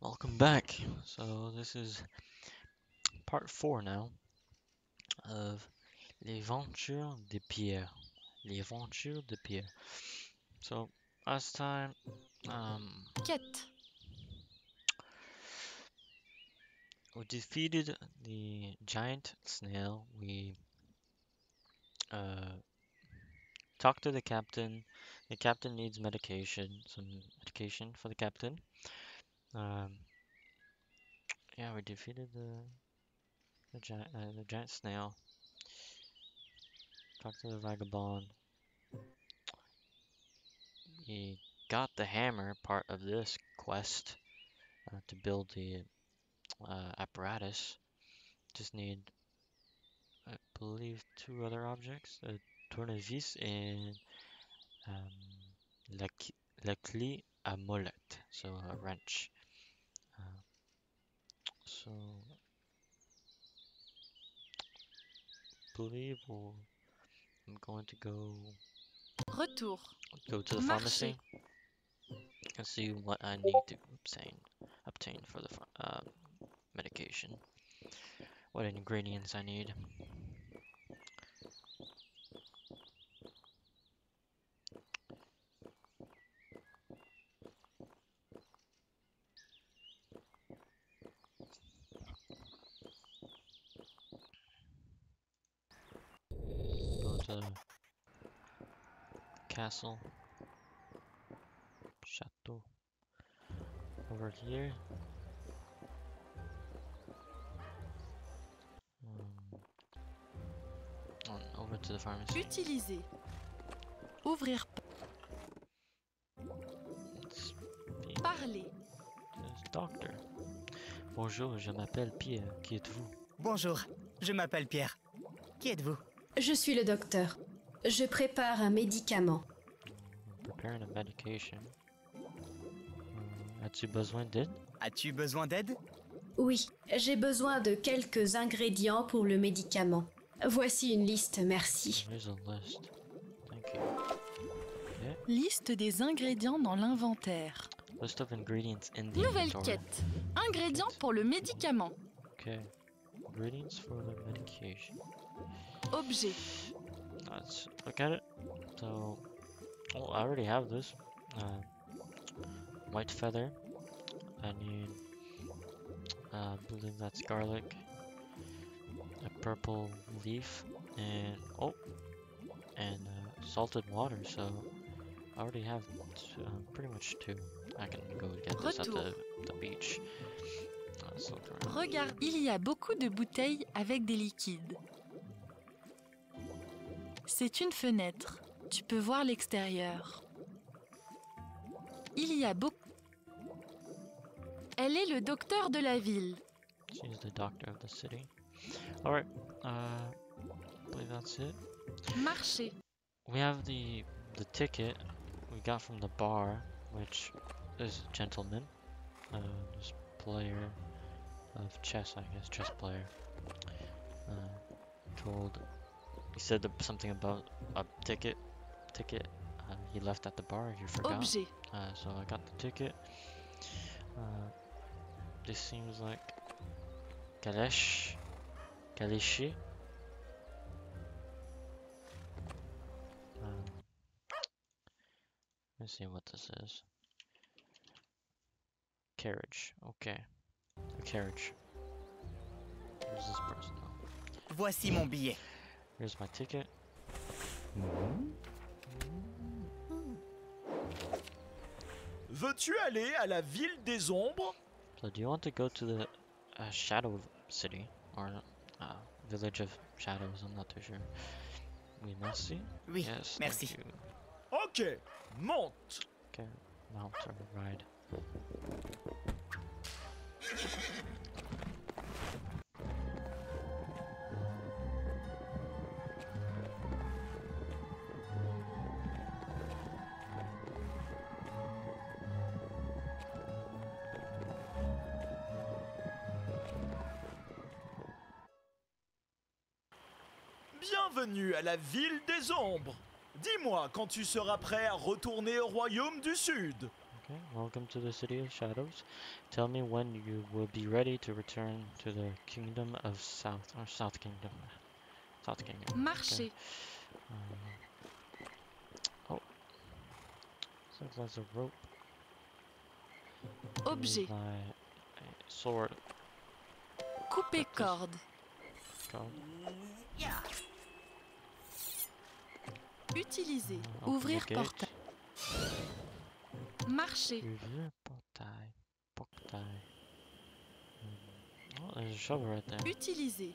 Welcome back. So this is part 4 now of Les Aventures de Pierre. Les Aventures de Pierre. So last time, Quête. we defeated the giant snail. We uh, talked to the captain. The captain needs medication, some medication for the captain. Um, yeah, we defeated the giant snail. Talked to the vagabond. We got the hammer part of this quest to build the apparatus. Just need, I believe, two other objects: a tournevis and la, la clé à molette, so a wrench. Uh, so, believe I'm going to Retour. go to the Marcher. pharmacy and see what I need to obtain for the medication. What ingredients I need. Go to the castle, chateau over here. Over to the pharmacy. Utiliser. Ouvrir. Let's be Parler. this doctor. Bonjour, je m'appelle Pierre. Qui êtes-vous? Bonjour, je m'appelle Pierre. Qui êtes-vous? Je suis le docteur. Je prépare un médicament. I'm preparing a medication. As-tu besoin d'aide? As-tu besoin d'aide? Oui, j'ai besoin de quelques ingrédients pour le médicament. Voici une liste, merci. Here's a list. Thank you. Okay. Liste des ingrédients dans l'inventaire. List of ingredients in the Nouvelle inventory. quête. Ingrédients pour le médicament. Okay. Ingredients for the medication. Objet. Let's look at it. So, oh, I already have this. White feather. I need, I believe that's garlic. A purple leaf, and salted water. So I already have pretty much two. I can go get this at Retour. the beach. Let's look around. Regarde, il y a beaucoup de bouteilles avec des liquides. C'est une fenêtre. Tu peux voir l'extérieur. Il y a beaucoup. Elle est le docteur de la ville. She's the doctor of the city. All right. I believe that's it. Marcher. We have the ticket we got from the bar, which is a gentleman, this player of chess, I guess, chess player. He said something about a ticket he left at the bar. He forgot. Objet. So I got the ticket. This seems like Kaleshi. Let's see what this is. Carriage. Okay. A carriage. Who's this person though? Voici mon billet. Here's my ticket. Veux-tu aller à la ville des ombres? So do you want to go to the Shadow City or Village of Shadows? I'm not too sure. Oui, merci. Oui, Yes, merci. thank you. Ok, monte. Okay, mount or ride. Bienvenue à la ville des ombres. Dis-moi quand tu seras prêt à retourner au royaume du Sud. Okay, welcome to the City of Shadows. Tell me when you will be ready to return to the Kingdom of South, or South Kingdom. South Kingdom. Marcher. Okay. Oh, looks like there's a rope. Objet. My sword. Couper corde. Called. Utiliser. Open Ouvrir the gate. portail. Marcher. Ouvrir portail. Portail. Oh, there's a shovel right there. Utiliser.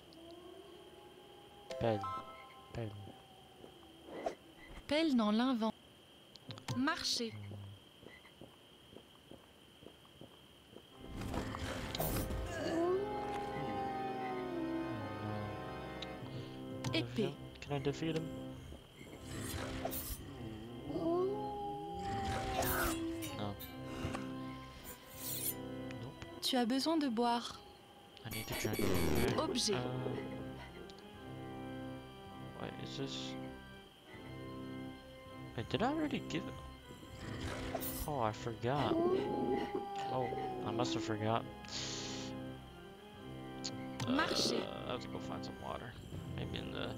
Pelle. Pelle. Pelle dans l'inventaire. Marcher. Épée. Can I defeat him? No. Nope. Tu as besoin de boire. I need to drink. Okay. Objet. Wait, is this? Wait, did I already give it? Oh, I forgot. Oh, I must have forgot. Marcher. I have to go find some water. Maybe in the.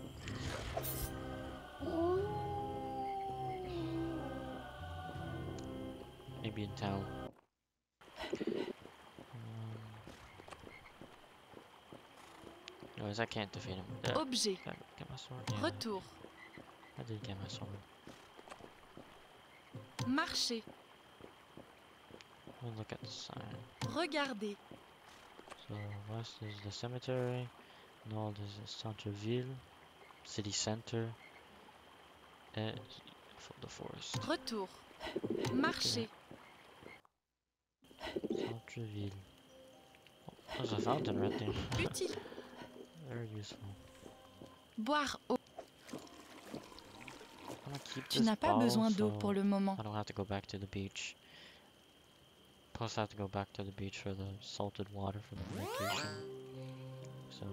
Maybe in town. Anyways, I can't defeat him. Objet. Get my sword. Yeah, Retour. I did get my sword. Marcher. We'll look at the sign. Regarder. So west is the cemetery, north is the centre-ville, city center, and for the forest. Retour. Marcher. Centre-ville. Oh, there's a fountain right there. Utile. Very useful. Boire eau. I'm gonna keep Tu this n'as pas bottle besoin d'eau so pour le moment. I don't have to go back to the beach. Plus I have to go back to the beach for the salted water for the vacation. So,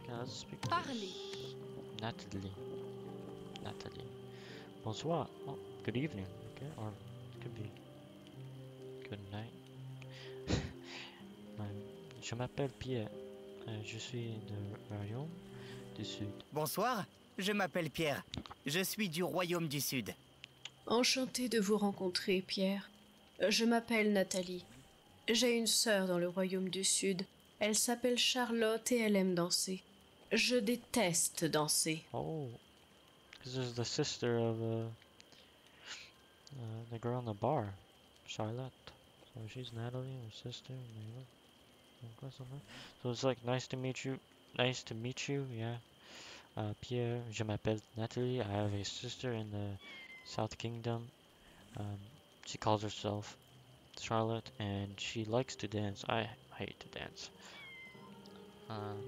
okay, let's speak to Parler. Natalie. Natalie. Bonsoir. Oh, good evening. Okay, or it could be good night. Je m'appelle Pierre. Je suis du royaume du Sud. Bonsoir, je m'appelle Pierre. Je suis du Royaume du Sud. Enchantée de vous rencontrer, Pierre. Je m'appelle Nathalie. J'ai une sœur dans le Royaume du Sud. Elle s'appelle Charlotte et elle aime danser. Je déteste danser. Oh, this is the sister of the girl in the bar, Charlotte. So she's Natalie, her sister. So it's like nice to meet you. Nice to meet you. Yeah. Pierre, je m'appelle Natalie. I have a sister in the South Kingdom. She calls herself Charlotte, and she likes to dance. I hate to dance.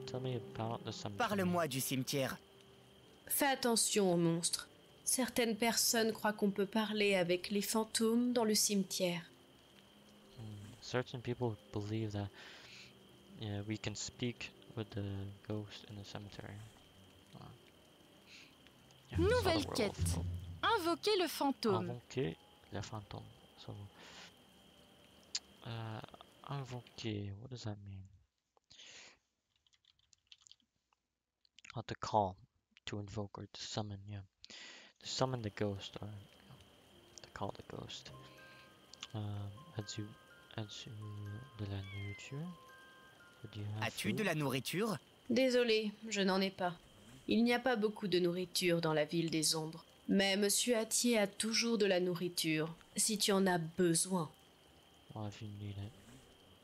Tell me about the cemetery. Parle-moi du cimetière. Fais attention aux monstres. Certaines personnes croient qu'on peut parler avec les fantômes dans le cimetière. Certain people believe that we can speak with the ghost in the cemetery. Yeah, it's not a Nouvelle werewolf. quête. Invoquer le fantôme. Invoquer le fantôme. So, invoquer, what does that mean? To call, to invoke, or to summon, yeah. To summon the ghost, or to call the ghost. As-tu de la nourriture? Do you have As-tu food? de la nourriture? Désolée, je n'en ai pas. Il n'y a pas beaucoup de nourriture dans la ville des ombres. Mais Monsieur Attier a toujours de la nourriture, si tu en as besoin. Well, if you need it.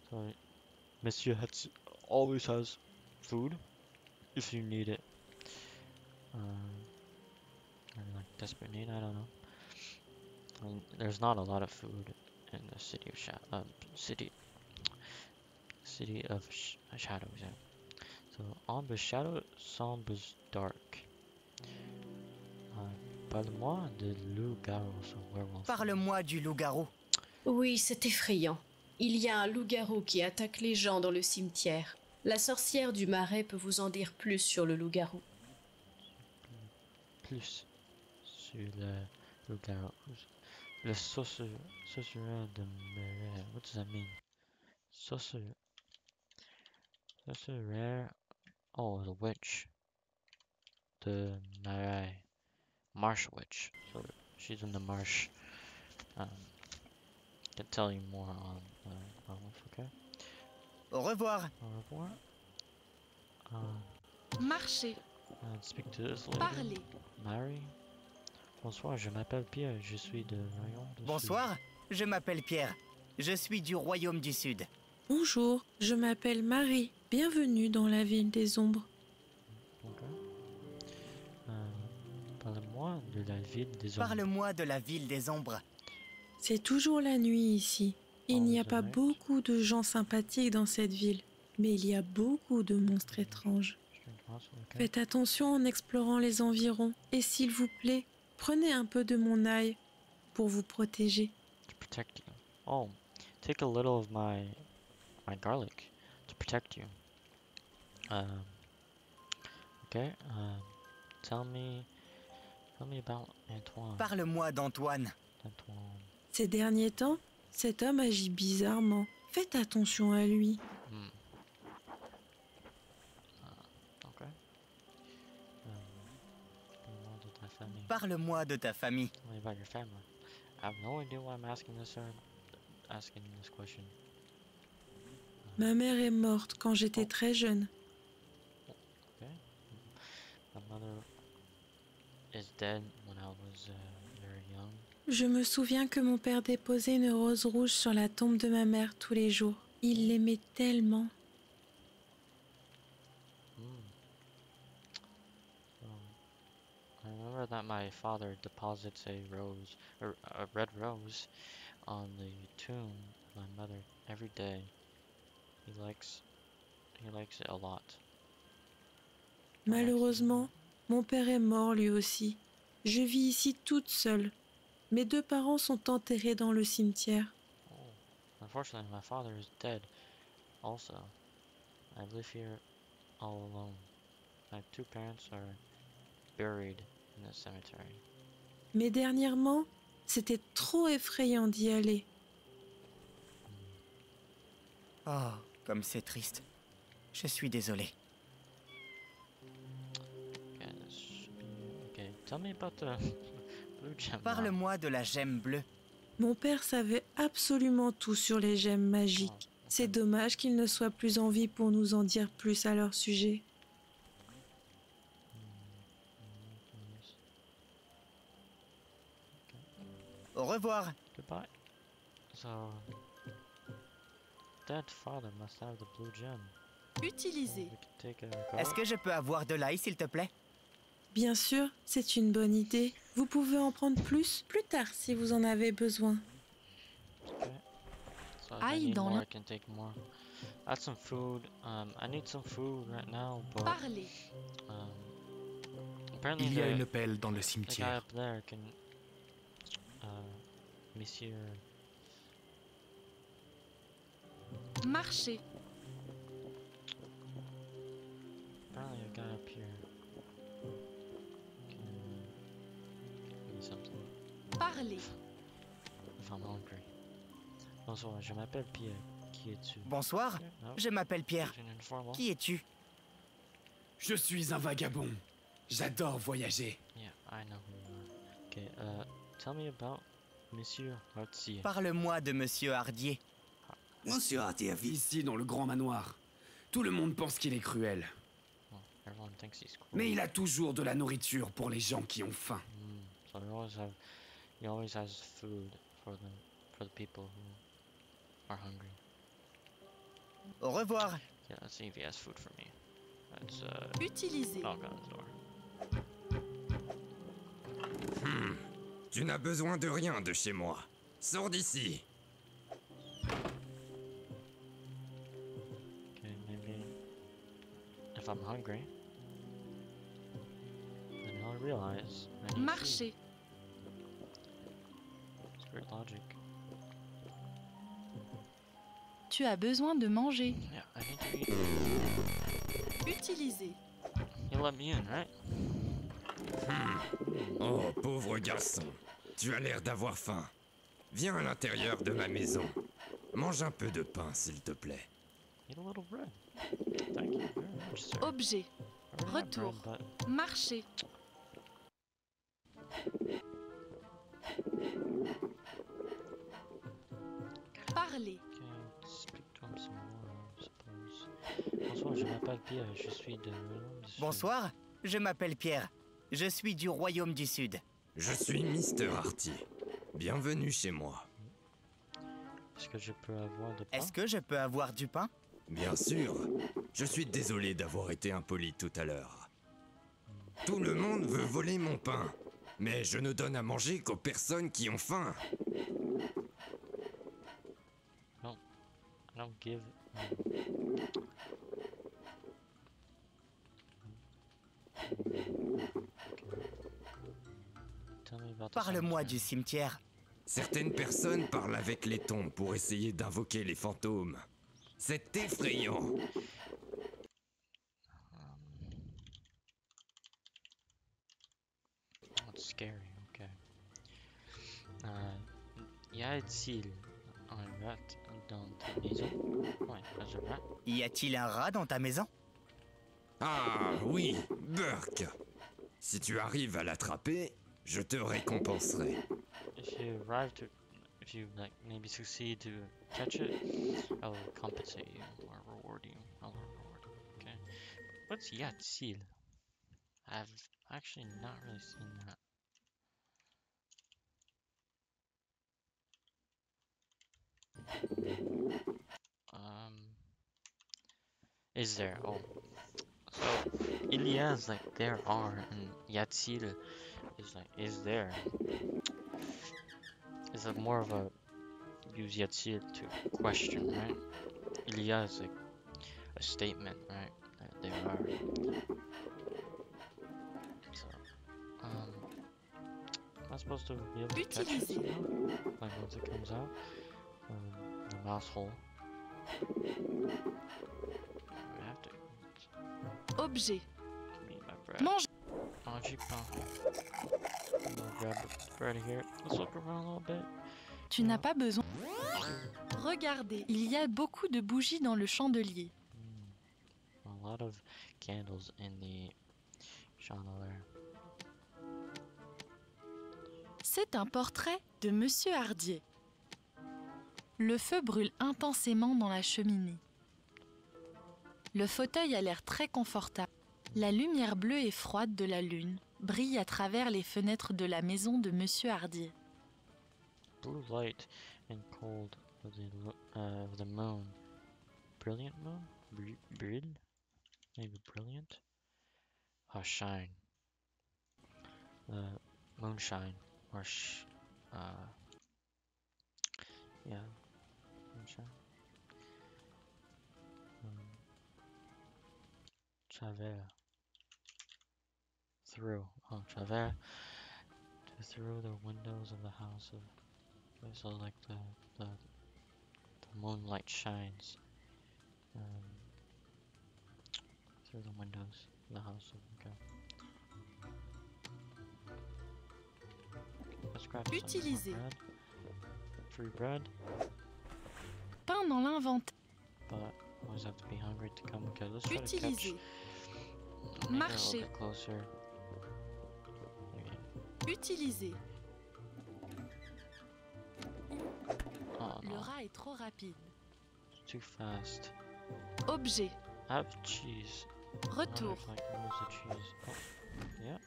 So, Monsieur always has food if you need it. Or like desperate need, I don't know. I mean, there's not a lot of food in the city of Shadows. Yeah. So ombre shadow, sombre's dark. Parle-moi de loup-garou, so werewolf. Parle-moi du loup-garou. Oui, c'est effrayant. Il y a un loup-garou qui attaque les gens dans le cimetière. La sorcière du marais peut vous en dire plus sur le loup-garou. Plus sur le loup-garou. Le sorcereur de Marais. What does that mean? Sorcerer. Sorcerer. Oh, the witch. The Marais. Marsh witch. So she's in the marsh. Can tell you more on okay? Au revoir. Au revoir. Marcher. Speak to this lady. Parler. Mary. Bonsoir, je m'appelle Pierre, je suis de Rayon du Bonsoir, je m'appelle Pierre. Je suis du Royaume du Sud. Bonjour, je m'appelle Marie. Bienvenue dans la ville des ombres. Sud. Ok. Parle-moi de la ville des ombres. Parle-moi de la ville des ombres. C'est toujours la nuit ici. Il n'y a pas beaucoup de gens sympathiques dans cette ville, mais il y a beaucoup de monstres étranges. Okay. Faites attention en explorant les environs et s'il vous plaît, prenez un peu de mon ail pour vous protéger. To protect you. Oh, take a little of my garlic to protect you. Okay. Tell me about Antoine. Parle-moi d'Antoine. Antoine. Ces derniers temps, cet homme agit bizarrement. Faites attention à lui. Okay. Parle-moi de ta famille. Parle-moi de ta famille. Tell me about your family. I have no idea why I'm asking this question. Ma mère est morte quand j'étais très jeune. Okay. My mother is dead when I was very young. Je me souviens que mon père déposait une rose rouge sur la tombe de ma mère tous les jours. Il l'aimait tellement. So, I remember that my father deposits a red rose on the tomb of my mother every day. He likes it a lot. Malheureusement, mon père est mort lui aussi. Je vis ici toute seule. Mes deux parents sont enterrés dans le cimetière. Oh, unfortunately, my father is dead. Also, I live here all alone. My two parents are buried in the cemetery. Mais dernièrement, c'était trop effrayant d'y aller. Oh, comme c'est triste. Je suis désolé. Okay, this should be okay. Tell me about the blue gem. Parle-moi de la gemme bleue. Mon père savait absolument tout sur les gemmes magiques. Oh, C'est dommage qu'il ne soit plus en vie pour nous en dire plus à leur sujet. Au revoir. Goodbye. So, dead father must have the blue gem. Utiliser. We can take a Est-ce que je peux avoir de l'ail, s'il te plaît? Bien sûr, c'est une bonne idée. Vous pouvez en prendre plus tard si vous en avez besoin. Okay. So if Aïe, I need dans more, la- I can take more. Add some food. I need some food right now, but Parler. apparently Il y a the, une pelle dans le the guy cimetière. up there can, Monsieur. Marcher. Apparently a guy up here can give me something Parler. if I'm hungry. Bonsoir, je m'appelle Pierre. Qui es-tu? Bonsoir, No, je m'appelle Pierre. je ne informe pas. Qui es-tu? Je suis un vagabond. J'adore voyager. Yeah, I know who you are. Okay, tell me about Monsieur Hartier. Parle-moi de Monsieur Hardier. Monsieur Hartier vit Ici, dans le grand manoir. Tout le monde pense qu'il est cruel. Oh, everyone thinks he's cool. Mais il a toujours de la nourriture pour les gens qui ont faim. So he always has food for the people who are hungry. Au revoir. Yeah, let's see if he has food for me. Let's Utiliser. knock on his door. Tu n'as besoin de rien de chez moi. Sors d'ici. Okay, maybe if I'm hungry, then he'll realize I need food. Marcher. It's great logic. Tu as besoin de manger. Yeah, I need to eat. Utiliser. He'll let me in, right? Oh, pauvre garçon. Tu as l'air d'avoir faim. Viens à l'intérieur de ma maison. Mange un peu de pain, s'il te plaît. Eat a little bread. Thank you very much, sir. Objet. I already have Retour. bread, but Marcher. Parler. can't speak to him some more, I suppose. Bonsoir, je m'appelle Pierre, je suis de... Bonsoir, je m'appelle Pierre. Je suis du Royaume du Sud. Je suis Mister Artie. Bienvenue chez moi. Est-ce que je peux avoir de pain? Est-ce que je peux avoir du pain? Bien sûr. Je suis désolé d'avoir été impoli tout à l'heure. Tout le monde veut voler mon pain. Mais je ne donne à manger qu'aux personnes qui ont faim. I don't give... Tell me about the Parle-moi cemetery. du cimetière. Certaines personnes parlent avec les tombes pour essayer d'invoquer les fantômes. C'est effrayant. That's scary, okay. Y a-t-il un rat dans ta maison? Ouais, un rat. Y a-t-il un rat dans ta maison? Ah oui, Burke. Si tu arrives à l'attraper, je te récompenserai. If you like maybe succeed to catch it, I'll compensate you or reward you. I'll reward you, okay? What's Yahtzee? I've actually not really seen that. Is there? Oh, so Ilias like there are, and Yahtzee is like is there. Is it more of a use Yahtzee to question, right? Ilias is like a statement, right? That there are. So, am I supposed to be able to catch it Utiliser. somehow? Like once it comes out, the mouse hole. I have to Objet. eat my bread. Manger. Manger pain. I'm gonna grab the bread here. Let's look around a little bit. Tu n'as pas besoin. Regardez, il y a beaucoup de bougies dans le chandelier. A lot of candles in the chandelier. C'est un portrait de Monsieur Hardier. Le feu brûle intensément dans la cheminée. Le fauteuil a l'air très confortable. La lumière bleue et froide de la lune brille à travers les fenêtres de la maison de Monsieur Hardier. Blue light and cold of the moon. Brilliant moon? Brill? Maybe brilliant? Oh, shine. Moonshine. Or yeah. Moonshine. Travers. Through. Oh, travers. Through the windows of the house of... So like the moonlight shines through the windows of the house of... Okay. Let's grab some more Utiliser. bread. Free bread. Pain dans l'inventaire. But I always have to be hungry to come. Okay, let's try to catch. Utiliser. Maybe a little Marcher. bit closer. Okay. Utiliser. Oh Le no, rat est trop rapide. it's too fast. Objet. I have cheese. I wonder Retour. if I can use the cheese. Oh, yeah.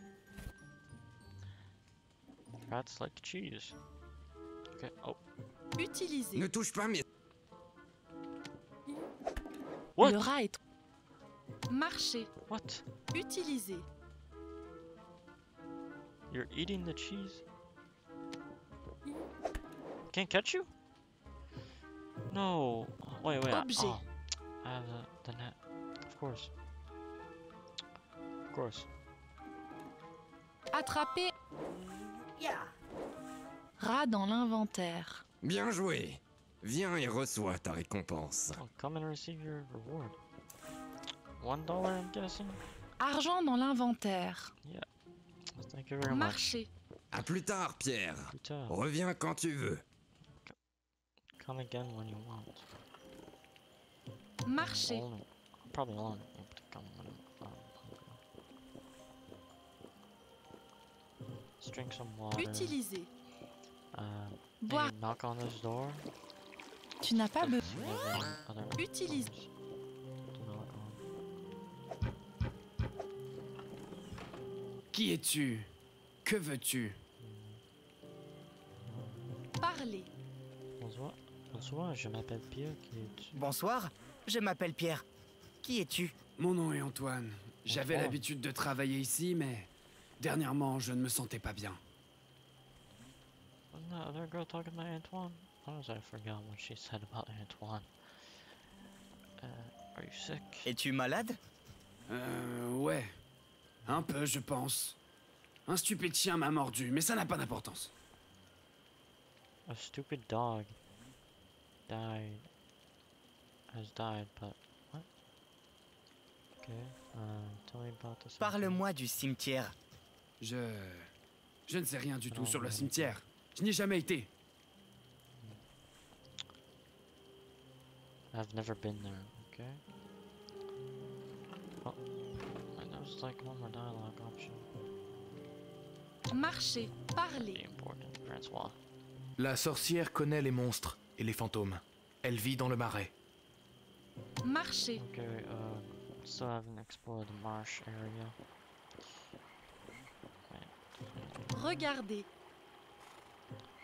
Rats like cheese. Okay. Oh, Utiliser. Ne touche pas mes... what? Le rat est... Marcher. What? Utiliser. You're eating the cheese? Can't catch you? No. Wait. Objet. I have the net. Of course. Of course. Attraper. Rat dans l'inventaire. Bien joué. Viens et reçois ta récompense. Oh, come and receive your reward. $1, I'm guessing? Argent dans l'inventaire. Thank you very much. Marcher. À plus tard, Pierre. Putain. Reviens quand tu veux. Come again when you want. Marcher. I'm probably only able to come when I'm Let's drink some water. Utiliser. Maybe Boire. knock on this door. Tu n'as pas besoin. See if there's any other Utilise. rooms to knock on. Qui es-tu? Que veux-tu? Parler. Bonsoir. Bonsoir, je m'appelle Pierre. Qui es-tu? Bonsoir, je m'appelle Pierre. Qui es-tu? Mon nom est Antoine. J'avais Antoine. l'habitude de travailler ici, mais dernièrement, je ne me sentais pas bien. Wasn't that other girl talking about Antoine? I forgot what she said about Antoine. Are you sick? Es-tu malade? Ouais. Un peu, je pense. Un stupide chien m'a mordu, mais ça n'a pas d'importance. A stupid dog died. Has died, but what? Okay. Tell me about the. Parle-moi du cimetière. Je ne sais rien du tout sur le cimetière. Je n'y ai jamais été. I've never been there. Okay. Oh, and there's like one more dialogue option. Marcher. Parler. Pretty important, Francois. La sorcière connaît les monstres et les fantômes. Elle vit dans le marais. Marcher. Okay. Still haven't explored the marsh area. Regarder.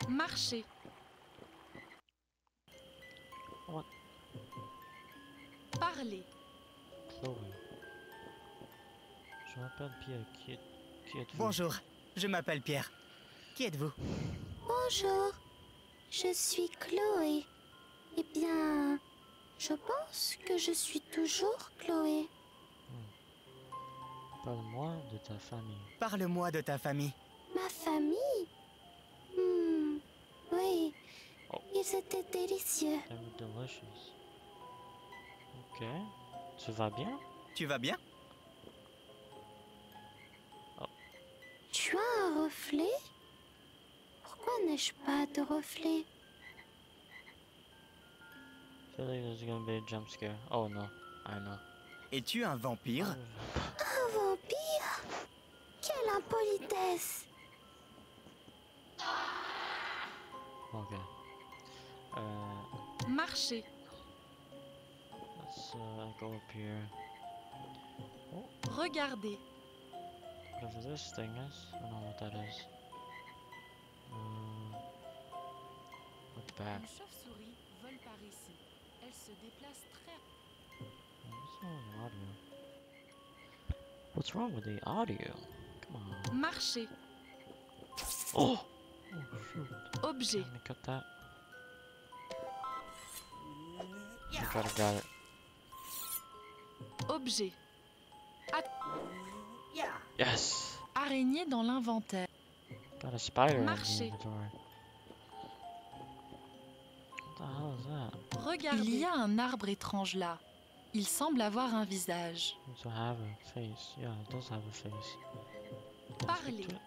Marcher. What? Parler. Chloé. Je m'appelle Pierre. Qui êtes-vous? Bonjour, je m'appelle Pierre. Qui êtes-vous? Bonjour, je suis Chloé. Eh bien, je pense que je suis toujours Chloé. Parle-moi de ta famille. Parle-moi de ta famille. Ma famille? Oui, Oh. ils étaient délicieux. They were delicious. Ok. Tu vas bien? Tu vas bien? Tu as un reflet? Pourquoi n'ai-je pas de reflet? I feel like there's gonna be a jump scare. Oh no, I know. Es-tu un vampire? Un vampire? Quelle impolitesse! Okay. Marcher. Let's go up here. Regarder. Whatever this thing is, I don't know what that is. Look back. Une chauve-souris vole par ici. Elle se déplace très. What's wrong with the audio? What's wrong with the audio? Come on. Marcher. Oh! Oh shoot. Objet. Let me cut that. I got it. Objet. Yes! Araignée dans l'inventaire. Got a spider in the Marcher. inventory. What the hell is that? Regarder. Il y a un arbre étrange là. Il semble avoir un visage. Seems to have a face. Yeah, it does have a face. Parler.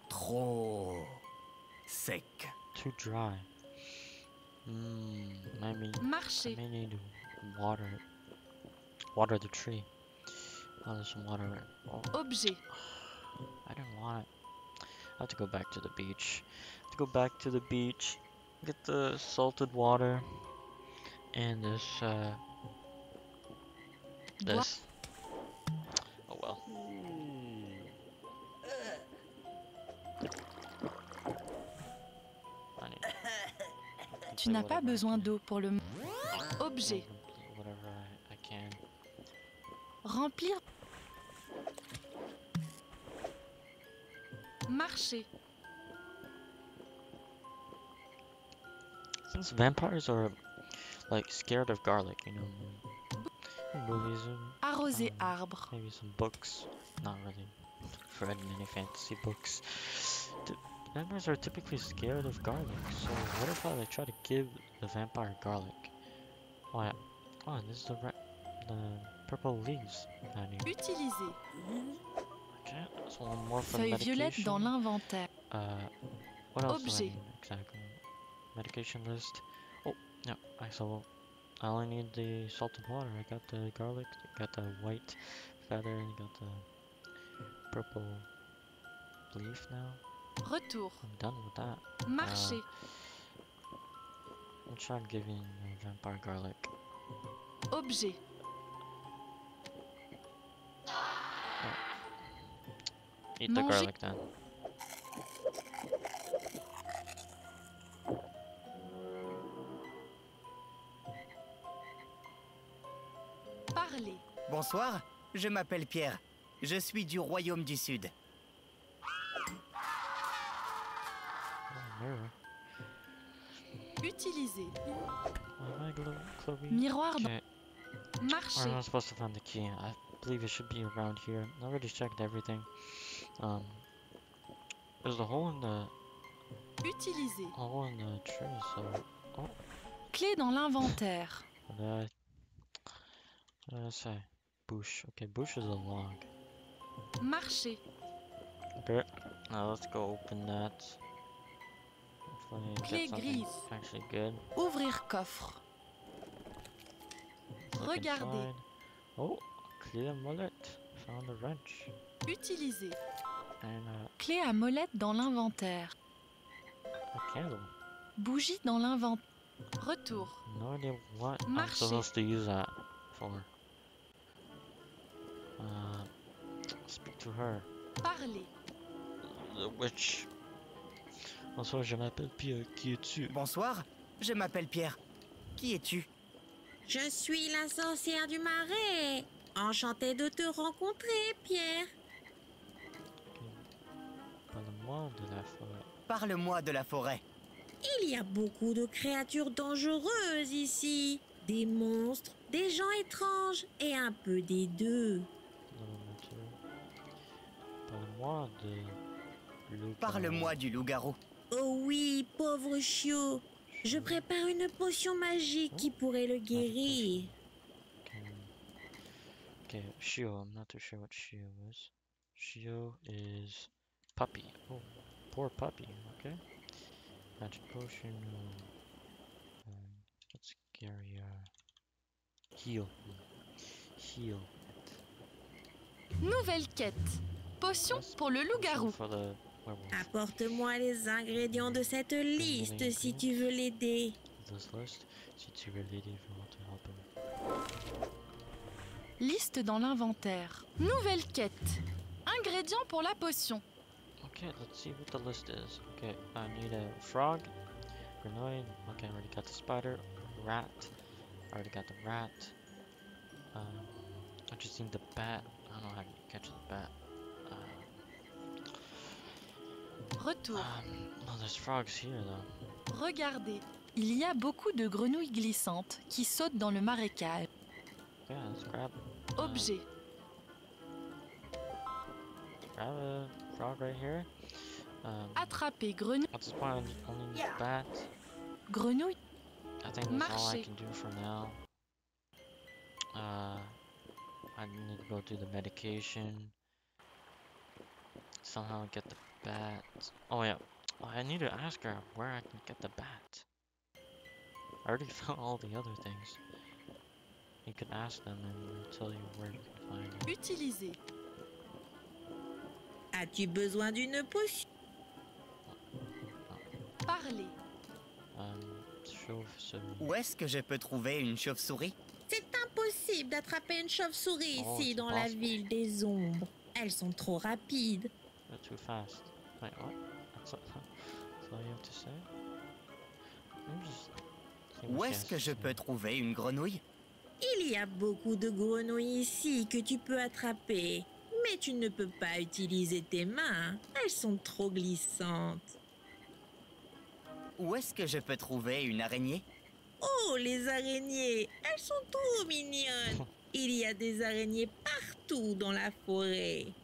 Trop sec. Too dry. Maybe I Marcher. may need to water the tree. Oh, there's some water. Oh, Objet. I didn't want it. I have to go back to the beach. Get the salted water and this. This. Oh well. I need Tu n'as pas besoin d'eau pour le. Objet. whatever I can. Remplir. Marcher. Since vampires are like scared of garlic, you know, movies and Arroser arbre. maybe some books. Not really. Read many fantasy books. Vampires are typically scared of garlic. So what if I try to give the vampire garlic? Oh yeah. Oh, this is the purple leaves. I need. Utiliser. Okay, so one more for Feuille violette dans medication. l'inventaire. What else do I Objet. need exactly? Medication list. Oh, Yep, so I only need the salted water. I got the garlic, got the white feather, got the purple leaf now. Retour. I'm done with that. Marcher. I'll try giving vampire garlic. Objet. Eat the Manger. garlic then. Parler. Bonsoir, je m'appelle Pierre. Je suis du Royaume du Sud. Oh, mirror. Utiliser. Am I Chloe? Miroir. Okay. Where Marcher. am I supposed to find the key? I believe it should be around here. I already checked everything. There's a hole in the Utiliser. tree, so oh, Clé dans l'inventaire. what did I say? Bush. Okay, bush is a log. Marcher. Okay. Now let's go open that. Hopefully Clé get something grise. actually good. Ouvrir coffre. Look Regarder. inside. Oh, clear mullet. Found a wrench. Utiliser. And Clé à molette dans l'inventaire. a candle. Bougie dans l'inventaire. Retour. No idea what I'm Marcher. supposed to use that for. Speak to her. Parler. The witch. Bonsoir, je m'appelle Pierre. Qui es-tu? Bonsoir, je m'appelle Pierre. Qui es-tu? Je suis la sorcière du marais. Enchantée de te rencontrer, Pierre. Parle-moi de la forêt. Parle-moi de la forêt. Il y a beaucoup de créatures dangereuses ici. Des monstres, des gens étranges et un peu des deux. Dans la nature. Parle-moi de loup. Parle-moi du loup-garou. Oh oui, pauvre chiot. Je prépare une potion magique qui pourrait le guérir. Okay, Shio. I'm not too sure what Shio is. Shio is puppy. Oh, poor puppy. Okay. Magic potion. What's scary? Heal. Heal. Nouvelle quête. Potion pour le loup-garou. For the werewolf. Apporte-moi les ingrédients de cette liste si tu veux l'aider. This list. Si tu veux l'aider, if you want to help him. Liste dans l'inventaire. Nouvelle quête. Ingrédients pour la potion. Okay, let's see what the list is. Okay, I need a frog, grenade. Okay, I already got the spider, rat. I already got the rat. I just need the bat. I don't know how to catch the bat. Retour. Oh, there's frogs here though. Regardez. Il y a beaucoup de grenouilles glissantes qui sautent dans le marécage. Yeah, let's grab. Objet. Grab a frog right here. Attraper grenouille. At this point, I only need the bat. Grenouille. I think that's all I Marcher. can do for now. I need to go do the medication. Somehow get the bat. Oh yeah, I need to ask her where I can get the bat. I already found all the other things. You can ask them and they'll tell you where you can find it. Utiliser. As-tu besoin d'une potion? Parler. Chauve-souris. Où est-ce que je peux trouver une chauve-souris? C'est impossible d'attraper une chauve-souris Oh, ici c'est dans la possible. ville des ombres. Elles sont trop rapides. They're too fast. Wait, what? That's all you have to say? Let me just see Où what she est-ce has que to je say. peux trouver une grenouille? Il y a beaucoup de grenouilles ici que tu peux attraper. Mais tu ne peux pas utiliser tes mains. Elles sont trop glissantes. Où est-ce que je peux trouver une araignée? Oh, les araignées! Elles sont trop mignonnes. Il y a des araignées partout dans la forêt. I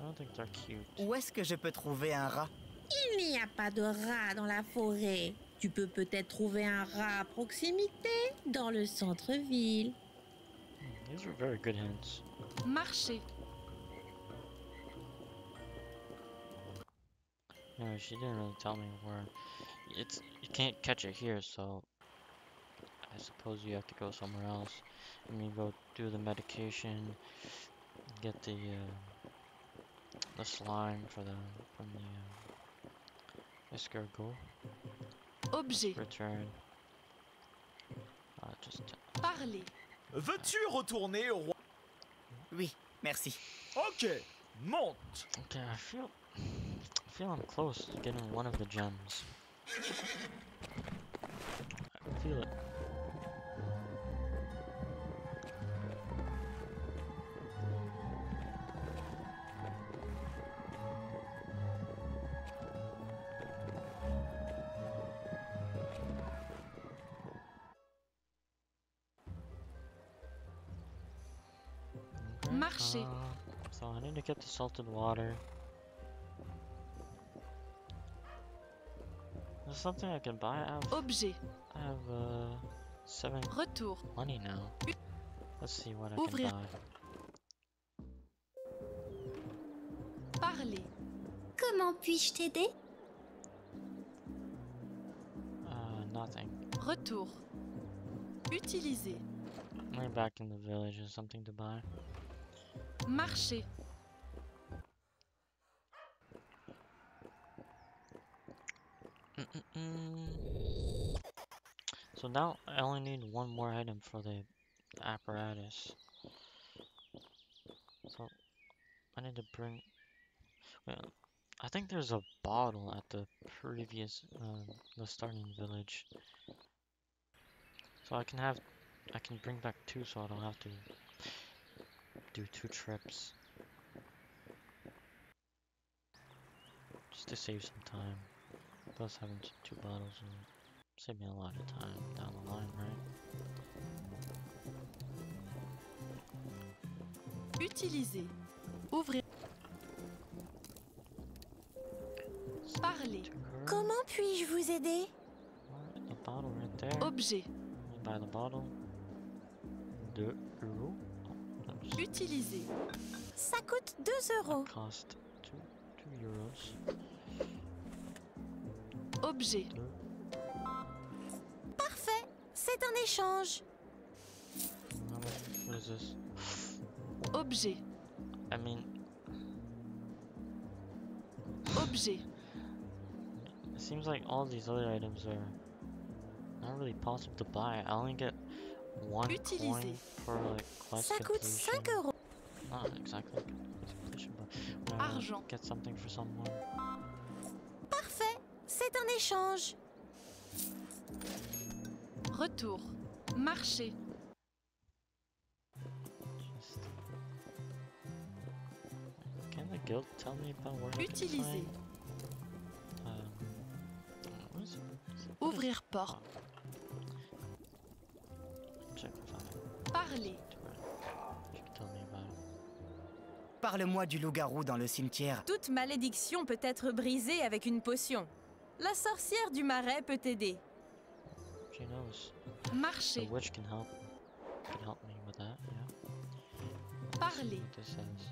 don't think they're cute. Où est-ce que je peux trouver un rat? Il n'y a pas de rats dans la forêt. Tu peux peut-être trouver un rat à proximité dans le centre-ville. These are very good hints. Marcher. No, she didn't really tell me where. You can't catch it here, so I suppose you have to go somewhere else. And you go do the medication, get the slime from the escargot. Objet. Return. Just Parler. Veux-tu retourner au roi? Oui, merci. Ok, monte. okay, I feel I'm close to getting one of the gems. I feel it. Marcher. So I need to get the salted water. There's something I can buy. Objet. I have 7 Retour. money now. Let's see what I Ouvrir. can buy. Parler. Comment puis-je t'aider? Nothing. Retour. Utiliser. Way back in the village is something to buy. Marcher. So now I only need one more item for the apparatus. So I need to bring. Well, I think there's a bottle at the previous, the starting village. So I can bring back 2, so I don't have to do 2 trips. Just to save some time. Plus having 2 bottles will save me a lot of time down the line, right? Utiliser. Ouvrir. Parler. Comment puis-je vous aider? The bottle right there. Objet. You buy the bottle. 2 euros. Oh, Utiliser. Ça coûte 2 euros. cost 2 euros. Objet. Parfait, c'est un échange. What is this? Objet. I mean, Objet. it seems like all these other items are not really possible to buy. I only get 1 Utiliser. coin per like quest Ça coûte completion. 5 euros. Not exactly quest completion, but when I Argent. get something for someone. Parfait, c'est un échange. Retour. Marcher. Just... Can the guild tell me about where I can Utiliser. find? What is it? What is- Ouvrir porte. Check if I Parler. you can tell me about it. Parle-moi du loup-garou dans le cimetière. Toute malédiction peut être brisée avec une potion. La sorcière du marais peut t'aider. She knows. The Marcher. witch can help me with that, yeah. Let's see Parler. what this says.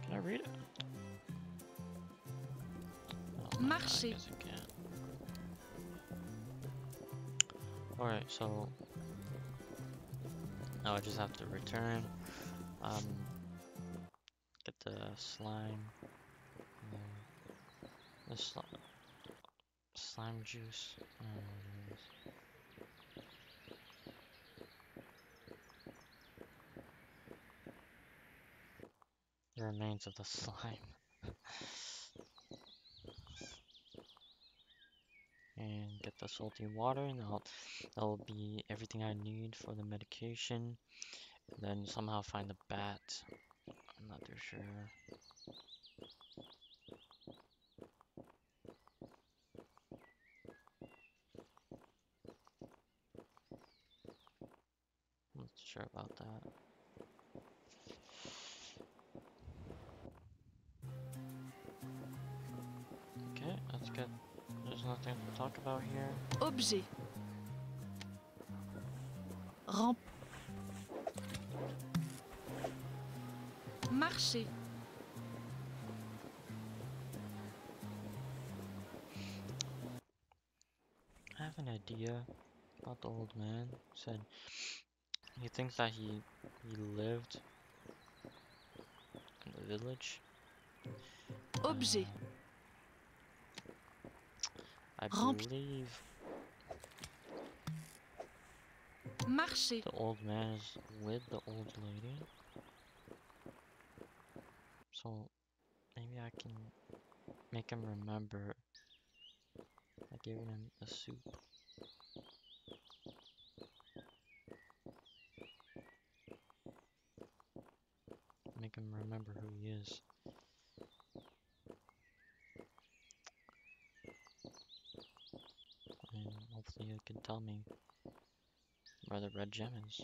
Can I read it? Oh, Marcher. I guess I can't. Alright, so now I just have to return. Get the slime. The slime juice. There it is. The remains of the slime. And get the salty water, and that'll be everything I need for the medication. And then somehow find the bat. I'm not too sure. I'm not sure about that. Okay, that's good. There's nothing to talk about here. Objet. Ramp. Marcher. I have an idea. About the old man said he thinks that he lived in the village. Objet. I Rempli. believe Marcher. the old man is with the old lady. So maybe I can make him remember by giving him a soup. Make him remember who he is. And hopefully he can tell me where the red gem is.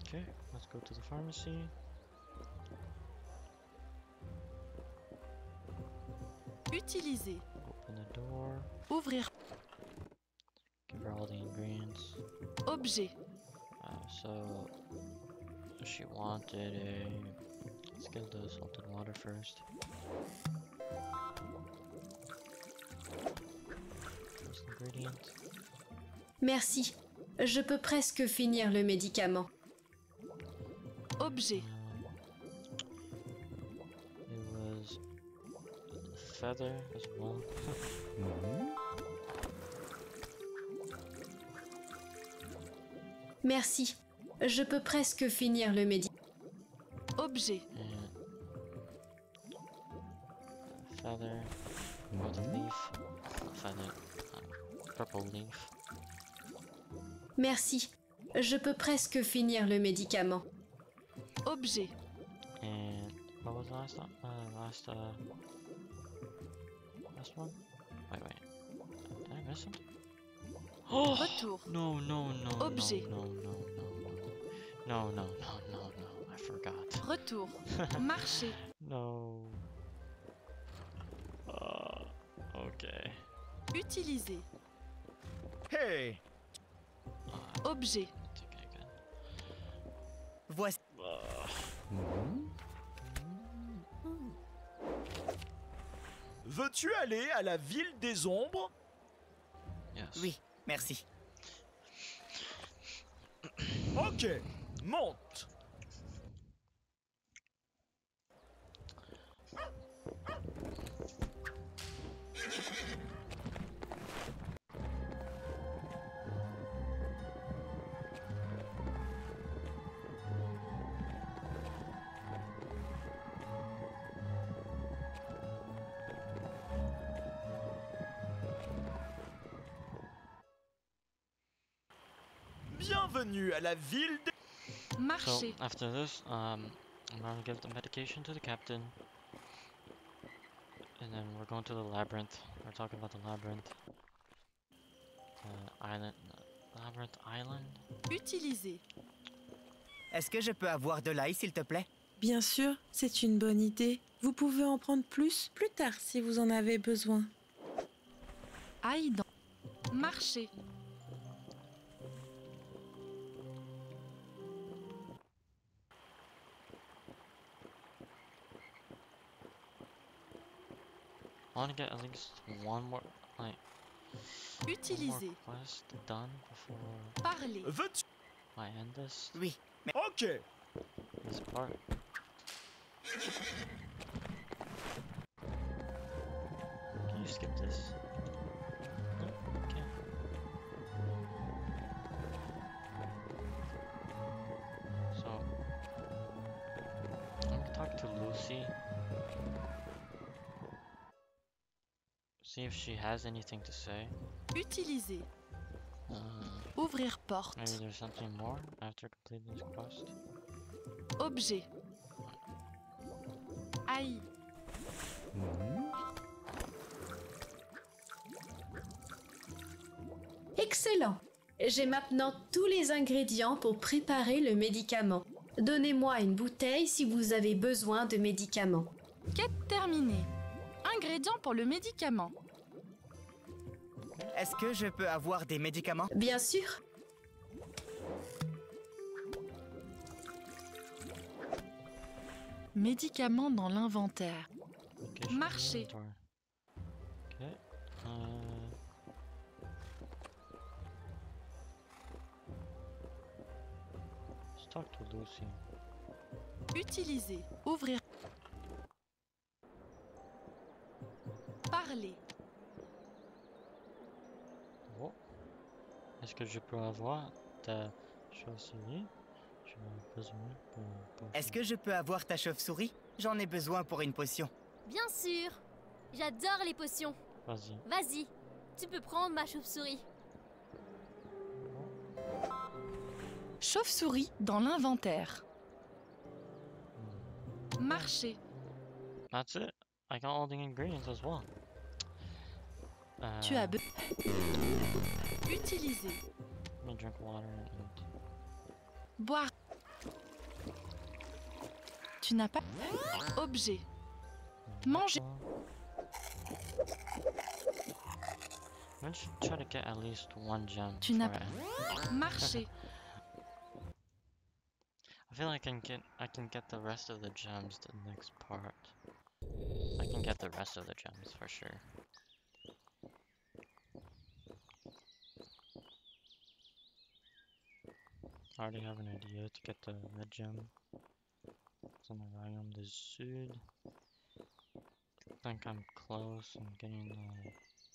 Okay, let's go to the pharmacy. Utiliser. Open the door. Ouvrir. Give her all the ingredients. Objet. So she wanted a. Let's get the salted water first. First ingredient. Merci. Je peux presque finir le médicament. Objet. It was a feather as well. Merci. Je peux presque finir le médicament. Objet. Feather or the leaf. Feather. Purple leaf. Merci. Je peux presque finir le médicament. Objet. And what was the last one? Last one? Wait. Did I miss something? Oh! Retour. No. Objet. No. I forgot. Retour. Marcher. No. Okay. Utiliser. Hey! Objet. Okay, good. Voici. Veux-tu aller à la ville des ombres? Yes. Oui, merci. Ok, monte. Bienvenue à la ville des... So Marcher. after this, I'm gonna give the medication to the captain, and then we're going to the labyrinth. We're talking about the labyrinth. Labyrinth Island. Utiliser. Est-ce que je peux avoir de l'ail, s'il te plaît? Bien sûr, c'est une bonne idée. Vous pouvez en prendre plus tard si vous en avez besoin. Aille dans. Marcher. I want to get at least one more, like, one more Utiliser. quest done before Parler. Veux-tu... I end this Oui, mais Ok, part. Can you skip this? No, you can't. So I'm gonna talk to Lucy. See if she has anything to say. Utiliser. Ouvrir porte. Maybe there's something more after completing this quest. Objet. Aïe. Excellent. J'ai maintenant tous les ingrédients pour préparer le médicament. Donnez-moi une bouteille si vous avez besoin de médicaments. Quête terminée. Ingrédients pour le médicament. est-ce que je peux avoir des médicaments? Bien sûr. Médicaments dans l'inventaire. Location Marché. inventory. Okay. Let's talk to Lucy. Utiliser. Ouvrir. Parler. Oh. Est-ce que je peux avoir ta chauve-souris? Je ai besoin pour Est-ce que je peux avoir ta chauve-souris? J'en ai besoin pour une potion. Bien sûr. J'adore les potions. Vas-y. Vas-y, tu peux prendre ma chauve-souris. Chauve-souris dans l'inventaire. Marché. That's it. I got all the ingredients as well. Tu as Utiliser. Let me drink water and Boire. Tu n'as pas. Objet. Manger. I should try to get at least one gem. Tu n'as before pas. I end. Marché. I feel like I can get the rest of the gems the next part. I can get the rest of the gems for sure. I already have an idea to get the red gem. It's in the Royaume du Sud. I think I'm close in getting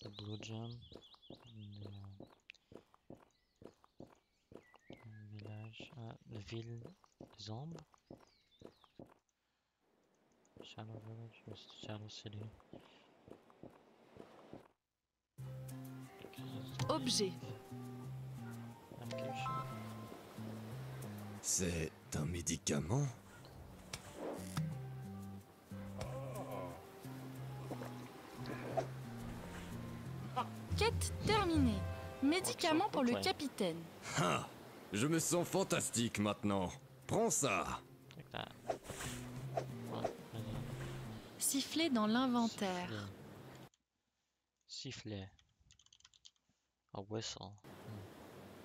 the blue gem in the village, the ville des ombres. Shadow Village or Shadow City. Objet. Medication. C'est un médicament? Quête terminée. Médicaments pour le capitaine. Ah, je me sens fantastique maintenant. Prends ça. Like that. Siffler dans l'inventaire. Sifflet. A whistle.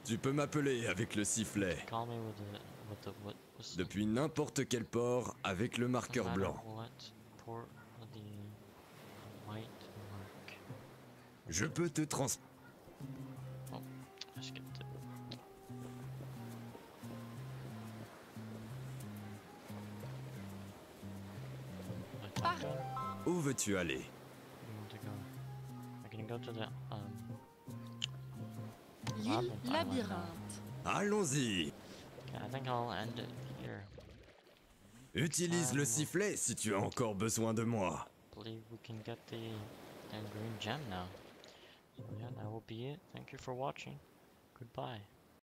Tu peux m'appeler avec le sifflet. Call me with the whistle. Depuis n'importe quel port avec le marqueur No matter blanc. what port the white mark. Je peux te trans... Oh, I skipped it. Par Où veux-tu aller? I can go to the l'île Labyrinth. labyrinthe. Allons-y. Okay, I think I'll end it here. Utilise le sifflet si tu as encore besoin de moi. Believe we can get the green gem now. So yeah, that will be it. Thank you for watching. Goodbye.